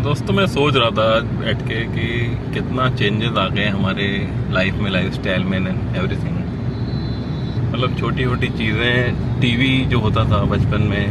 दोस्तों मैं सोच रहा था बैठ के कि कितना चेंजेस आ गए हमारे लाइफ में, लाइफ स्टाइल में एंड एवरीथिंग। मतलब छोटी छोटी चीज़ें, टीवी जो होता था बचपन में,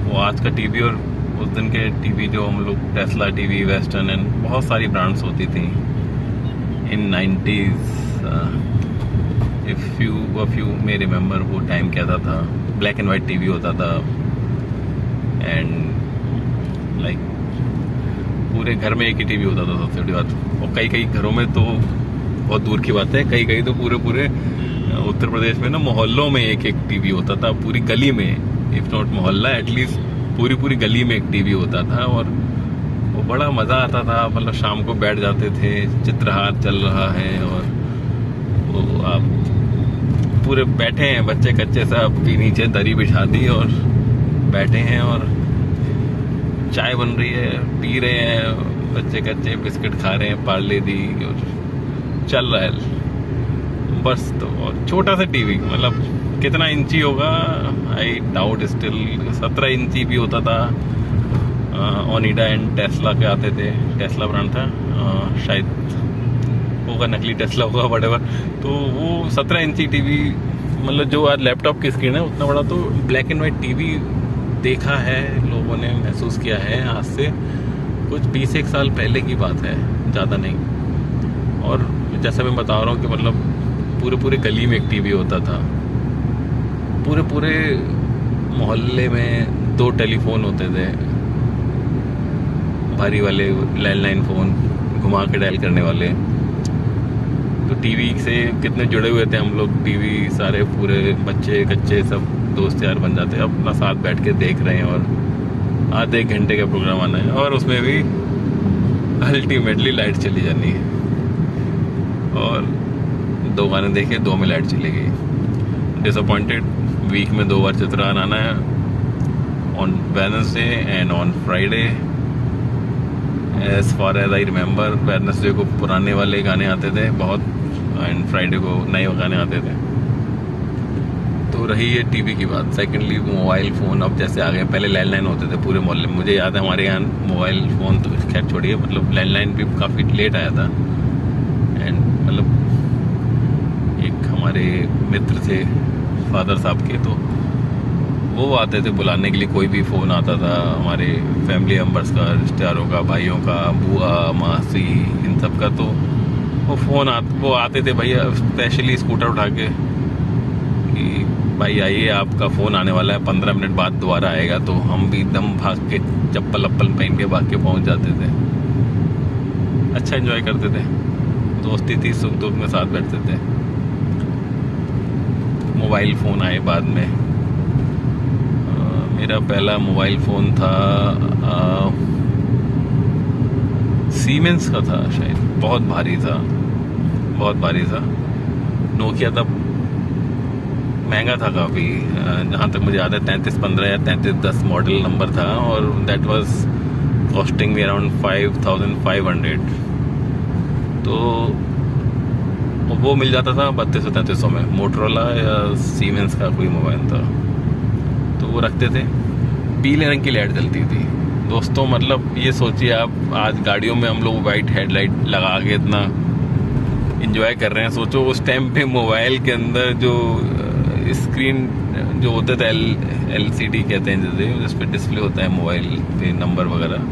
वो आज का टीवी और उस दिन के टीवी, जो हम लोग टेस्ला टीवी, वेस्टर्न एंड बहुत सारी ब्रांड्स होती थी इन 90s। If you may remember, वो टाइम कैसा था। ब्लैक एंड वाइट टीवी होता था एंड लाइक पूरे घर में एक ही टीवी होता था, सबसे बड़ी बात। और कई कई घरों में तो बहुत दूर की बात है, कई कई तो पूरे पूरे उत्तर प्रदेश में ना मोहल्लों में एक एक टीवी होता था, पूरी गली में, इफ नॉट मोहल्ला एटलीस्ट पूरी पूरी गली में एक टीवी होता था। और वो बड़ा मज़ा आता था। मतलब शाम को बैठ जाते थे, चित्रहार चल रहा है और वो आप पूरे बैठे हैं, बच्चे कच्चे सब, नीचे दरी बिछा दी और बैठे हैं और चाय बन रही है, पी रहे हैं, बच्चे कच्चे बिस्किट खा रहे हैं, पार्ले दी, और चल रहा है बस। तो और छोटा सा टीवी, मतलब कितना इंची होगा, आई डाउट, स्टिल 17 इंची भी होता था। ओनिडा एंड टेस्ला के आते थे, टेस्ला ब्रांड था, शायद होगा, नकली टेस्ला होगा, व्हाटएवर। तो वो 17 इंची टीवी, मतलब जो आज लैपटॉप की स्क्रीन है उतना बड़ा। तो ब्लैक एंड वाइट टीवी देखा है लोगों ने, महसूस किया है। आज से कुछ 20 साल पहले की बात है, ज़्यादा नहीं। और जैसा मैं बता रहा हूँ कि मतलब पूरे पूरे गली में एक टीवी होता था, पूरे पूरे मोहल्ले में 2 टेलीफोन होते थे, भारी वाले लैंडलाइन फ़ोन, घुमा के डायल करने वाले। तो टीवी से कितने जुड़े हुए थे हम लोग। टीवी सारे पूरे बच्चे कच्चे सब दोस्त यार बन जाते, अपना साथ बैठ के देख रहे हैं और आधे एक घंटे का प्रोग्राम आना है और उसमें भी अल्टीमेटली लाइट चली जानी है। और 2 गाने देखे, 2 में लाइट चली गई। डिसअपॉइंटेड। वीक में 2 बार चित्रहार आना है, on Wednesday and on Friday. As far as I remember, Wednesday को पुराने वाले गाने आते थे बहुत एंड फ्राइडे को नए गाने आते थे। तो रही ये टीवी की बात। सेकेंडली मोबाइल फ़ोन अब जैसे आ गए। पहले लैंडलाइन होते थे पूरे मोहल्ले में। मुझे याद है हमारे यहाँ मोबाइल फ़ोन तो खैर छोड़िए, मतलब लैंडलाइन भी काफ़ी लेट आया था। एंड मतलब एक हमारे मित्र थे फादर साहब के, तो वो आते थे बुलाने के लिए। कोई भी फ़ोन आता था हमारे फैमिली मेम्बर्स का, रिश्तेदारों का, भाइयों का, बुआ, मासी, इन सब का, तो वो आते थे भैया, स्पेशली स्कूटर उठा के कि भाई आइए, आपका फ़ोन आने वाला है, 15 मिनट बाद दोबारा आएगा। तो हम भी एकदम भाग के चप्पल अप्पल पहन के भाग के पहुँच जाते थे। अच्छा एंजॉय करते थे, दोस्ती थी, सुख दुख में साथ बैठते थे। मोबाइल फ़ोन आए बाद में। मेरा पहला मोबाइल फ़ोन था सीमेंस का था शायद, बहुत भारी था, बहुत भारी था। नोकिया तब महंगा था काफ़ी, जहाँ तक मुझे याद है 3315 या 3310 मॉडल नंबर था, और that was costing me around 5500। तो वो मिल जाता था 3200-3300 में, मोटरोला या सीमेंस का कोई मोबाइल था। तो वो रखते थे, पीले रंग की लाइट जलती थी दोस्तों। मतलब ये सोचिए आप, आज गाड़ियों में हम लोग वाइट हेडलाइट लगा के इतना इंजॉय कर रहे हैं। सोचो उस टाइम पे मोबाइल के अंदर जो स्क्रीन जो होते थे, LCD कहते हैं जैसे, जिस पे डिस्प्ले होता है मोबाइल पे नंबर वगैरह,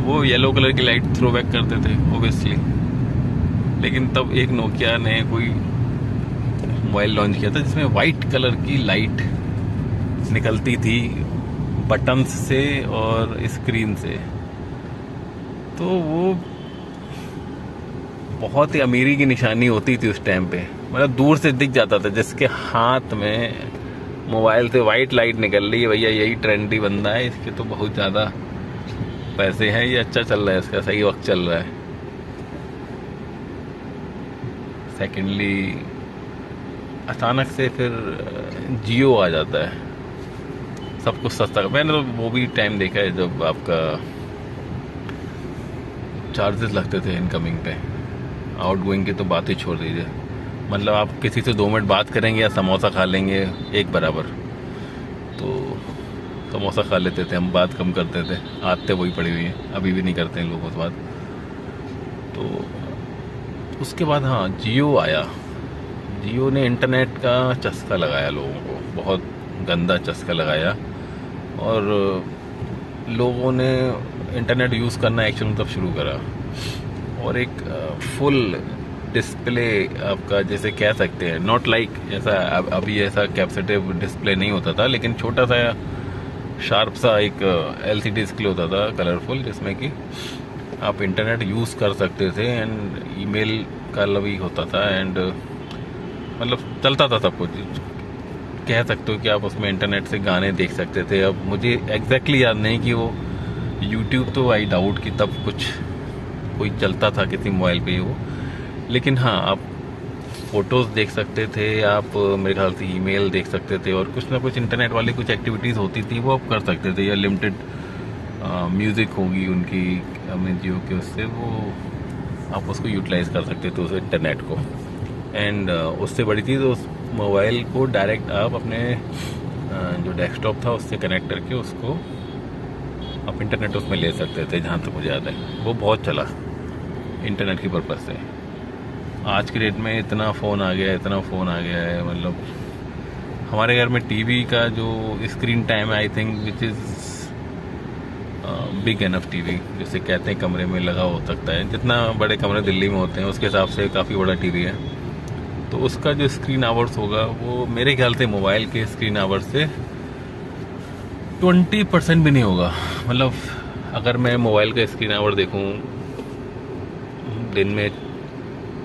वो येलो कलर की लाइट थ्रो बैक करते थे ओबियसली। लेकिन तब एक नोकिया ने कोई मोबाइल लॉन्च किया था जिसमें वाइट कलर की लाइट निकलती थी बटन्स से और स्क्रीन से। तो वो बहुत ही अमीरी की निशानी होती थी उस टाइम पे। मतलब दूर से दिख जाता था जिसके हाथ में मोबाइल से वाइट लाइट निकल रही है, भैया यही ट्रेंडी बंदा है, इसके तो बहुत ज़्यादा पैसे हैं, ये अच्छा चल रहा है, इसका सही वक्त चल रहा है। सेकेंडली अचानक से फिर जियो आ जाता है, सब कुछ सस्ता। मैंने तो वो भी टाइम देखा है जब आपका चार्जेस लगते थे इनकमिंग पे, आउटगोइंग की तो बात ही छोड़ दीजिए। मतलब आप किसी से 2 मिनट बात करेंगे या समोसा खा लेंगे एक बराबर। तो समोसा खा लेते थे हम, बात कम करते थे। आदतें वही पड़ी हुई हैं, अभी भी नहीं करते हैं लोग उस बात। तो उसके बाद हाँ, जियो आया। जियो ने इंटरनेट का चस्का लगाया लोगों को, बहुत गंदा चस्का लगाया। और लोगों ने इंटरनेट यूज़ करना एक्चुअली तब शुरू करा। और एक फुल डिस्प्ले आपका, जैसे कह सकते हैं, नॉट लाइक जैसा अभी ऐसा कैपेसिटिव डिस्प्ले नहीं होता था, लेकिन छोटा सा शार्प सा एक LCD डिस्प्ले होता था कलरफुल, जिसमें कि आप इंटरनेट यूज़ कर सकते थे एंड ईमेल का भी होता था एंड मतलब चलता था सब कुछ। कह सकते हो कि आप उसमें इंटरनेट से गाने देख सकते थे। अब मुझे एग्जैक्टली याद नहीं कि वो यूट्यूब तो आई डाउट कि तब कुछ कोई चलता था किसी मोबाइल पे वो, लेकिन हाँ, आप फ़ोटोज़ देख सकते थे, आप मेरे ख्याल से ईमेल देख सकते थे, और कुछ ना कुछ इंटरनेट वाली कुछ एक्टिविटीज़ होती थी वो आप कर सकते थे, या लिमिटेड म्यूज़िक होगी उनकी जियो के, उससे वो आप उसको यूटिलाइज़ कर सकते थे उस इंटरनेट को। एंड उससे बड़ी चीज़, उस मोबाइल को डायरेक्ट आप अपने जो डेस्कटॉप था उससे कनेक्ट करके उसको आप इंटरनेट उसमें ले सकते थे, जहाँ तक मुझे याद है। वो बहुत चला इंटरनेट की पर्पज़ से। आज की डेट में इतना फ़ोन आ गया है, इतना फ़ोन आ गया है, मतलब हमारे घर में टीवी का जो स्क्रीन टाइम है, I think which is big enough TV, जैसे कहते हैं कमरे में लगा हो सकता है, जितना बड़े कमरे दिल्ली में होते हैं उसके हिसाब से काफ़ी बड़ा टीवी है। तो उसका जो स्क्रीन आवर्स होगा वो मेरे ख्याल से मोबाइल के स्क्रीन आवर्स से 20% भी नहीं होगा। मतलब अगर मैं मोबाइल का स्क्रीन आवर देखूं दिन में,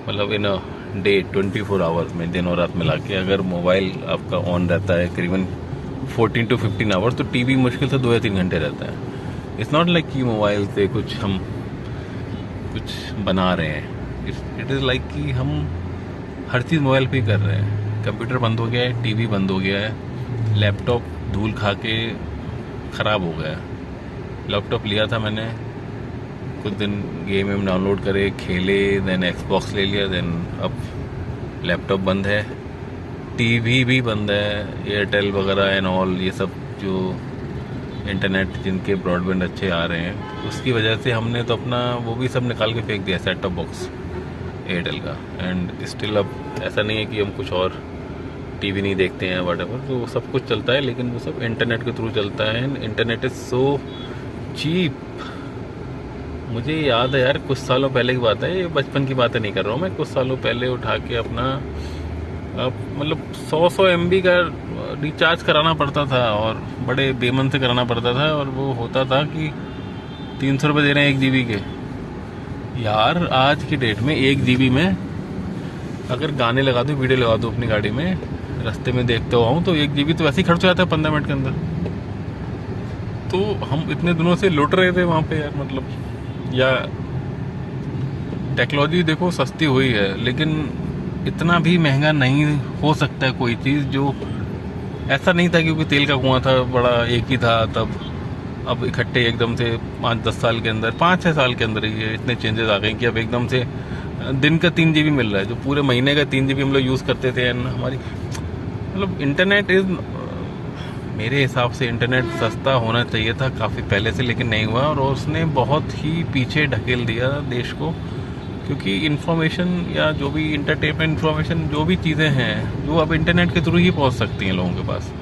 मतलब इन अ डे 24 आवर्स में, दिन और रात मिला के, अगर मोबाइल आपका ऑन रहता है करीबन 14 to 15 आवर्स, तो टीवी मुश्किल से 2 या 3 घंटे रहता है। इट्स नॉट लाइक कि मोबाइल से कुछ हम कुछ बना रहे हैं, इट इज़ लाइक कि हम हर चीज़ मोबाइल पे ही कर रहे हैं। कंप्यूटर बंद हो गया है, टीवी बंद हो गया है, लैपटॉप धूल खा के ख़राब हो गया। लैपटॉप लिया था मैंने, कुछ दिन गेम वेम डाउनलोड करे, खेले, देन एक्सबॉक्स ले लिया, देन अब लैपटॉप बंद है, टीवी भी बंद है, एयरटेल वगैरह एंड ऑल, ये सब जो इंटरनेट जिनके ब्रॉडबैंड अच्छे आ रहे हैं, उसकी वजह से हमने तो अपना वो भी सब निकाल के फेंक दिया, सेट टॉप बॉक्स एयरटेल का। एंड स्टिल अब ऐसा नहीं है कि हम कुछ और टीवी नहीं देखते हैं व्हाटएवर, तो सब कुछ चलता है, लेकिन वो सब इंटरनेट के थ्रू चलता है। And internet is so cheap. मुझे याद है यार, कुछ सालों पहले की बात है, ये बचपन की बातें नहीं कर रहा हूँ मैं, कुछ सालों पहले उठा के अपना मतलब 100 MB का रिचार्ज कराना पड़ता था, और बड़े बेमन से कराना पड़ता था, और वो होता था कि 300 रुपये दे रहे हैं 1 GB के। यार आज की डेट में 1 GB में अगर गाने लगा दूँ, वीडियो लगा दूँ अपनी गाड़ी में, रास्ते में देखते हुआ हूँ, तो 1 GB तो वैसे ही खर्च हो जाता है 15 मिनट के अंदर। तो हम इतने दिनों से लुट रहे थे वहाँ पे यार, मतलब या टेक्नोलॉजी देखो सस्ती हुई है, लेकिन इतना भी महंगा नहीं हो सकता है कोई चीज़। जो ऐसा नहीं था क्योंकि तेल का कुआं था बड़ा, एक ही था तब, अब इकट्ठे एकदम से 5-10 साल के अंदर, 5-6 साल के अंदर ही इतने चेंजेस आ गए कि अब एकदम से दिन का 3 GB मिल रहा है, जो पूरे महीने का 3 GB हम लोग यूज़ करते थे। हमारी मतलब इंटरनेट इज़, मेरे हिसाब से इंटरनेट सस्ता होना चाहिए था काफ़ी पहले से, लेकिन नहीं हुआ, और उसने बहुत ही पीछे ढकेल दिया देश को। क्योंकि इन्फॉर्मेशन या जो भी इंटरटेनमेंट इन्फॉर्मेशन, जो भी चीज़ें हैं जो अब इंटरनेट के थ्रू ही पहुंच सकती हैं लोगों के पास।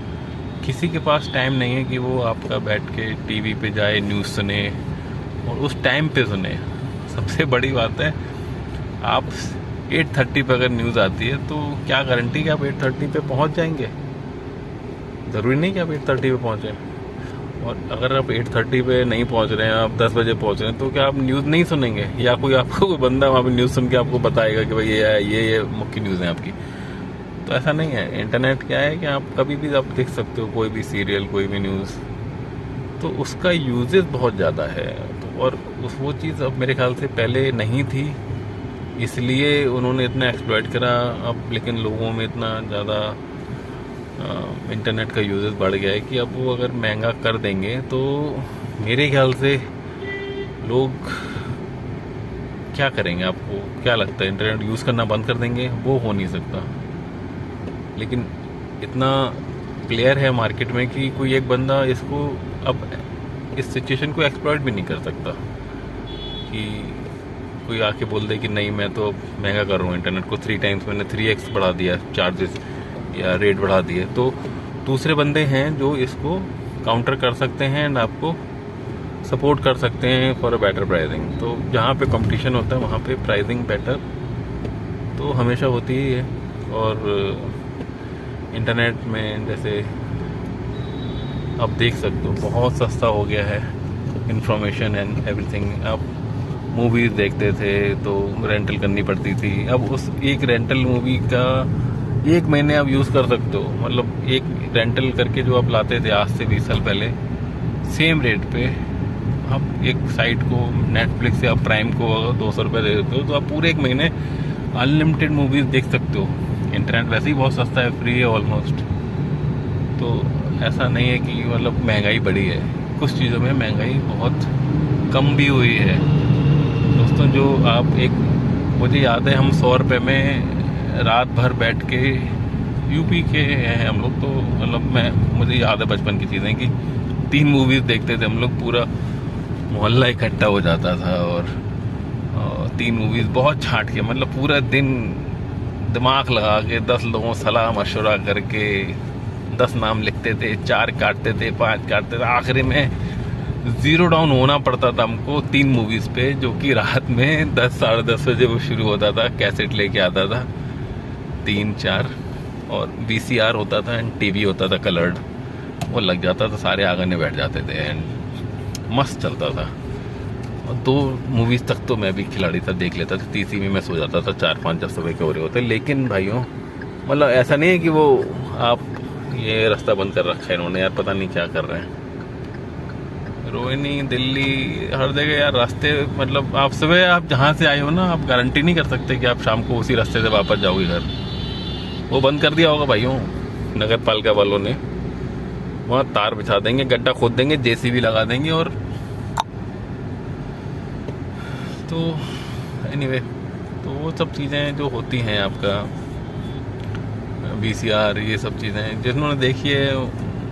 किसी के पास टाइम नहीं है कि वो आपका बैठ के टीवी पे जाए, न्यूज़ सुने, और उस टाइम पे सुने। सबसे बड़ी बात है, आप 8:30 पे अगर न्यूज़ आती है तो क्या गारंटी कि आप 8:30 पे पहुंच जाएंगे? ज़रूरी नहीं कि आप 8:30 पे पहुँचें। और अगर आप 8:30 पे नहीं पहुंच रहे हैं, आप 10 बजे पहुंच रहे हैं, तो क्या आप न्यूज़ नहीं सुनेंगे? या कोई आपको कोई बंदा वहाँ पे न्यूज़ सुन के आपको बताएगा कि भाई ये मुख्य न्यूज़ है आपकी? तो ऐसा नहीं है। इंटरनेट क्या है कि आप कभी भी आप देख सकते हो कोई भी सीरियल, कोई भी न्यूज़, तो उसका यूजेस बहुत ज़्यादा है। तो और वो चीज़ अब मेरे ख्याल से पहले नहीं थी, इसलिए उन्होंने इतना एक्सप्लॉइट करा। अब लेकिन लोगों में इतना ज़्यादा इंटरनेट का यूजेस बढ़ गया है कि अब वो अगर महंगा कर देंगे तो मेरे ख्याल से लोग क्या करेंगे? आपको क्या लगता है? इंटरनेट यूज़ करना बंद कर देंगे? वो हो नहीं सकता। लेकिन इतना प्लेयर है मार्केट में कि कोई एक बंदा इसको अब इस सिचुएशन को एक्सप्लॉइट भी नहीं कर सकता कि कोई आके बोल दे कि नहीं मैं तो महंगा कर रहा हूँ इंटरनेट को 3 टाइम्स, मैंने 3x बढ़ा दिया चार्जेस या रेट बढ़ा दिए। तो दूसरे बंदे हैं जो इसको काउंटर कर सकते हैं एंड आपको सपोर्ट कर सकते हैं फॉर अ बेटर प्राइसिंग। तो जहाँ पे कंपटीशन होता है वहाँ पे प्राइसिंग बेटर तो हमेशा होती ही है। और इंटरनेट में जैसे आप देख सकते हो बहुत सस्ता हो गया है इंफॉर्मेशन एंड एवरीथिंग। आप मूवीज़ देखते थे तो रेंटल करनी पड़ती थी, अब उस एक रेंटल मूवी का 1 महीने आप यूज़ कर सकते हो। मतलब एक रेंटल करके जो आप लाते थे आज से 20 साल पहले, सेम रेट पे आप एक साइट को नेटफ्लिक्स या प्राइम को 200 रुपये दे देते हो तो आप पूरे 1 महीने अनलिमिटेड मूवीज़ देख सकते हो। इंटरनेट वैसे ही बहुत सस्ता है, फ्री है ऑलमोस्ट। तो ऐसा नहीं है कि मतलब महंगाई बढ़ी है, कुछ चीज़ों में महंगाई बहुत कम भी हुई है दोस्तों। जो आप एक मुझे याद है हम 100 रुपये में रात भर बैठ के, यूपी के हैं हम लोग तो मतलब मुझे याद है बचपन की चीज़ें कि 3 मूवीज़ देखते थे हम लोग, पूरा मोहल्ला इकट्ठा हो जाता था और 3 मूवीज़ बहुत छाँट के, मतलब पूरा दिन दिमाग लगा के 10 लोगों सलाह मशवरा करके 10 नाम लिखते थे, 4 काटते थे, 5 काटते थे, आखिरी में 0 डाउन होना पड़ता था हमको 3 मूवीज़ पे, जो कि रात में 10 साढ़े 10 बजे वो शुरू होता था। कैसेट लेके आता था 3-4 और VCR होता था एंड TV होता था कलर्ड, वो लग जाता था, सारे आंगन बैठ जाते थे एंड मस्त चलता था। और 2 मूवीज़ तक तो मैं भी खिलाड़ी था, देख लेता था, तीसरी में मैं सो जाता था 4-5 जब सुबह के हो रहे होते। लेकिन भाइयों मतलब ऐसा नहीं है कि वो आप ये रास्ता बंद कर रखा है इन्होंने, यार पता नहीं क्या कर रहे हैं। रोहिणी, दिल्ली, हर जगह यार रास्ते, मतलब आप सुबह आप जहाँ से आए हो ना, आप गारंटी नहीं कर सकते कि आप शाम को उसी रास्ते से वापस जाओगे घर। वो बंद कर दिया होगा भाइयों नगर पालिका वालों ने, वहाँ तार बिछा देंगे, गड्ढा खोद देंगे, JCB लगा देंगे। और तो एनीवे, तो वो सब चीज़ें जो होती हैं आपका VCR, ये सब चीज़ें जिन्होंने देखी है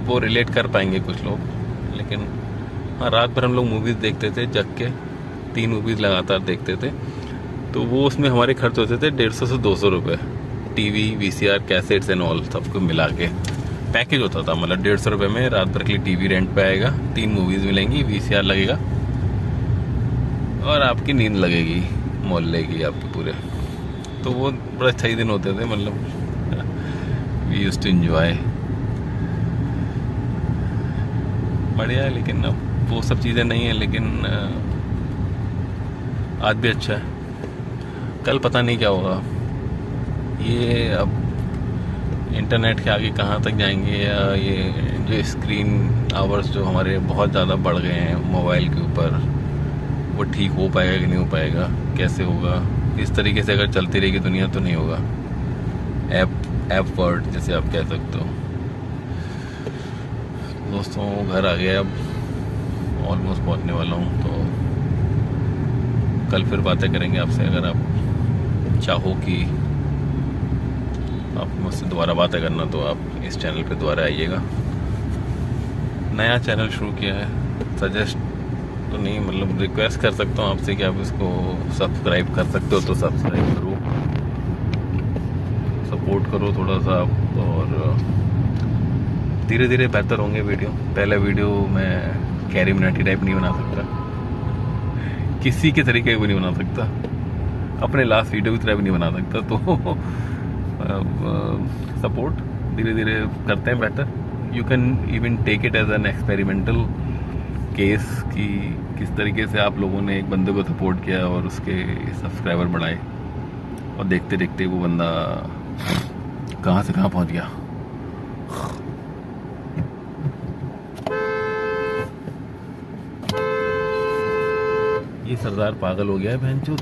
वो रिलेट कर पाएंगे कुछ लोग। लेकिन हाँ, रात भर हम लोग मूवीज़ देखते थे जग के, 3 मूवीज़ लगातार देखते थे, तो वो उसमें हमारे खर्च होते थे 150 से 200 रुपये। TV, VCR, cassettes and all सबको मिला के पैकेज होता था। मतलब 150 रुपये में रात भर के लिए TV रेंट पे आएगा, 3 मूवीज़ मिलेंगी, VCR लगेगा और आपकी नींद लगेगी मोहल्ले की आपके पूरे। तो वो बड़ा सही दिन होते थे, मतलब वी यूज्ड टू एंजॉय, बढ़िया है। लेकिन अब वो सब चीज़ें नहीं है, लेकिन आज भी अच्छा है, कल पता नहीं क्या होगा। ये अब इंटरनेट के आगे कहाँ तक जाएंगे, या ये जो स्क्रीन आवर्स जो हमारे बहुत ज़्यादा बढ़ गए हैं मोबाइल के ऊपर, वो ठीक हो पाएगा कि नहीं हो पाएगा, कैसे होगा। इस तरीके से अगर चलती रहेगी दुनिया तो नहीं होगा। ऐप वर्ड जैसे आप कह सकते हो। दोस्तों घर आ गया, अब ऑलमोस्ट पहुंचने वाला हूं, तो कल फिर बातें करेंगे आपसे। अगर आप चाहो कि आप मुझसे दोबारा बातें करना तो आप इस चैनल पे दोबारा आइएगा। नया चैनल शुरू किया है, सजेस्ट तो नहीं, मतलब रिक्वेस्ट कर सकता हूँ आपसे कि आप इसको सब्सक्राइब कर सकते हो तो सब्सक्राइब करो, सपोर्ट करो थोड़ा सा। और धीरे धीरे बेहतर होंगे वीडियो। पहला वीडियो मैं कैरी मिनाटी टाइप नहीं बना सकता, किसी के तरीके भी नहीं बना सकता, अपने लास्ट वीडियो की तरह भी नहीं बना सकता। तो सपोर्ट धीरे धीरे करते हैं better. You can even take it as an experimental case कि किस तरीके से आप लोगों ने एक बंदे को सपोर्ट किया और उसके सब्सक्राइबर बढ़ाए, और देखते देखते वो बंदा कहाँ से कहाँ पहुँच गया। ये सरदार पागल हो गया है बहनचोद।